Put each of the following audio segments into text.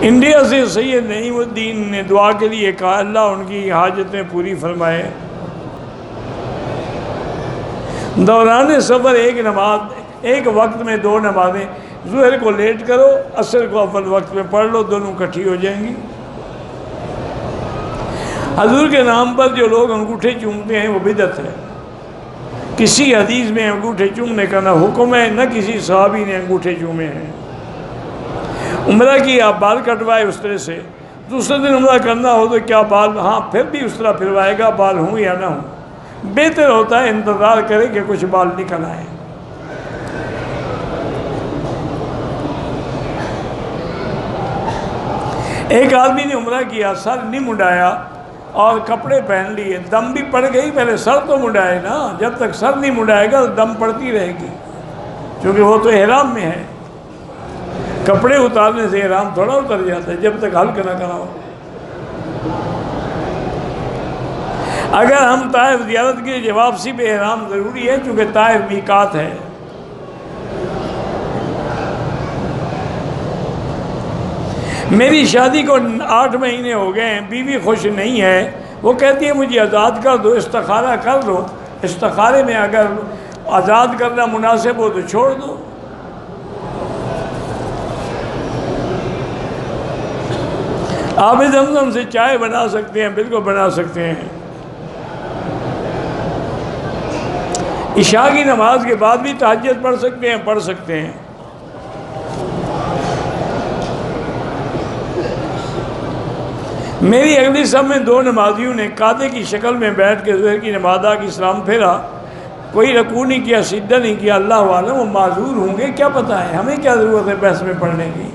India سے سید نعیم الدین نے دعا کے لیے کہا اللہ ان کی حاجتیں پوری فرمائے۔ دوران سفر ایک وقت میں 2 نمازیں، ظہر کو لیٹ کرو، عصر کو اول وقت میں پڑھ لو، دونوں اکٹھی ہو جائیں گی۔ حضور کے نام پر جو لوگ انگوٹھے چومتے ہیں وہ بدعت ہے۔ کسی حدیث میں انگوٹھے چومنے کا نہ حکم ہے، نہ کسی صحابی نے انگوٹھے چومے ہیں۔ عمرہ کی آپ بال کٹوائے اس طرح سے، دوسرے دن عمرہ کرنا ہو تو کیا بال، ہاں پھر بھی اس طرح پھروائے گا، بال ہوں یا نہ ہوں۔ بہتر ہوتا ہے انتظار کرے کہ کچھ بال نکل آئے۔ ایک آدمی نے عمرہ کیا، سر نہیں منڈایا اور کپڑے پہن لیے، دم بھی پڑ گئی، پہلے سر تو منڈائے نا، جب تک سر نہیں منڈائے گا دم پڑتی رہے گی، کیونکہ وہ تو احرام میں ہے۔ کپڑے اتارنے سے احرام تھوڑا اتر جاتا ہے جب تک حلق نہ کرا ہو۔ اگر ہم طائف زیارت کے لیے واپسی پہ احرام ضروری ہے، چونکہ طائف میقات ہے۔ میری شادی کو 8 مہینے ہو گئے ہیں، بیوی خوش نہیں ہے، وہ کہتی ہے مجھے آزاد کر دو، استخارہ کر دو۔ استخارے میں اگر آزاد کرنا مناسب ہو تو چھوڑ دو۔ آب زمزم سے چائے بنا سکتے ہیں، بالکل بنا سکتے ہیں۔ عشاء کی نماز کے بعد بھی تہجد پڑھ سکتے ہیں، پڑھ سکتے ہیں۔ میری اگلی صف میں 2 نمازیوں نے قاضی کی شکل میں بیٹھ کے ظہر کی نماز ادا کی، سلام پھیرا، کوئی رکوع نہیں کیا، سجدہ نہیں کیا۔ اللہ عالم وہ معذور ہوں گے، کیا پتہ ہے، ہمیں کیا ضرورت ہے بحث میں پڑھنے کی۔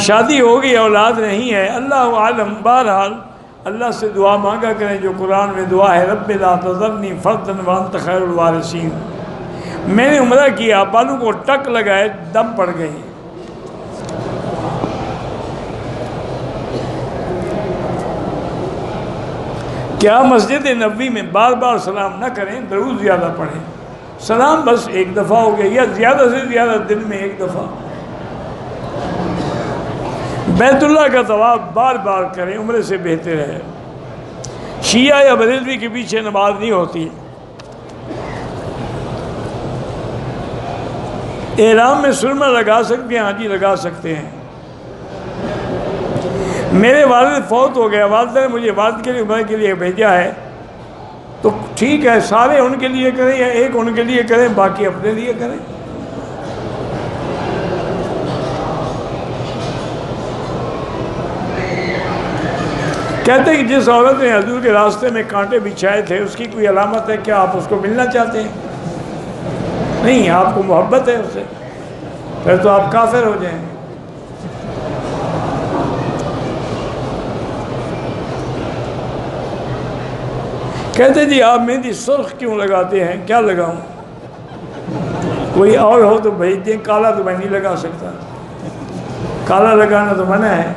شادی ہو گئی، اولاد نہیں ہے، اللہ عالم۔ بہرحال اللہ سے دعا مانگا کریں جو قرآن میں دعا ہے، رب لا تذرنی فردا وانت خیر الوارثین۔ میں نے عمرہ کیا، بالوں کو ٹک لگائے، دم پڑ گئی۔ کیا مسجد نبوی میں بار بار سلام نہ کریں، درود زیادہ پڑھیں۔ سلام بس ایک دفعہ ہو گیا، یا زیادہ سے زیادہ دن میں 1 دفعہ۔ بیت اللہ کا طواف بار بار کریں، عمرے سے بہتر ہے۔ شیعہ یا بریلوی کے پیچھے نماز نہیں ہوتی۔ احرام میں سرما لگا سکتے ہیں، ہاں جی لگا سکتے ہیں۔ میرے والد فوت ہو گیا، والدہ نے مجھے والد کے لیے عمرہ کے لیے بھیجا ہے، تو ٹھیک ہے، سارے ان کے لیے کریں یا ایک ان کے لیے کریں، باقی اپنے لیے کریں۔ کہتے ہیں کہ جس عورت نے حضور کے راستے میں کانٹے بچھائے تھے، اس کی کوئی علامت ہے کیا؟ آپ اس کو ملنا چاہتے ہیں؟ نہیں، آپ کو محبت ہے اس سے، پھر تو آپ کافر ہو جائیں گے۔ کہتے جی آپ مہندی سرخ کیوں لگاتے ہیں؟ کیا لگاؤں؟ کوئی اور ہو تو بھیج دیں، کالا تو میں نہیں لگا سکتا، کالا لگانا تو منع ہے۔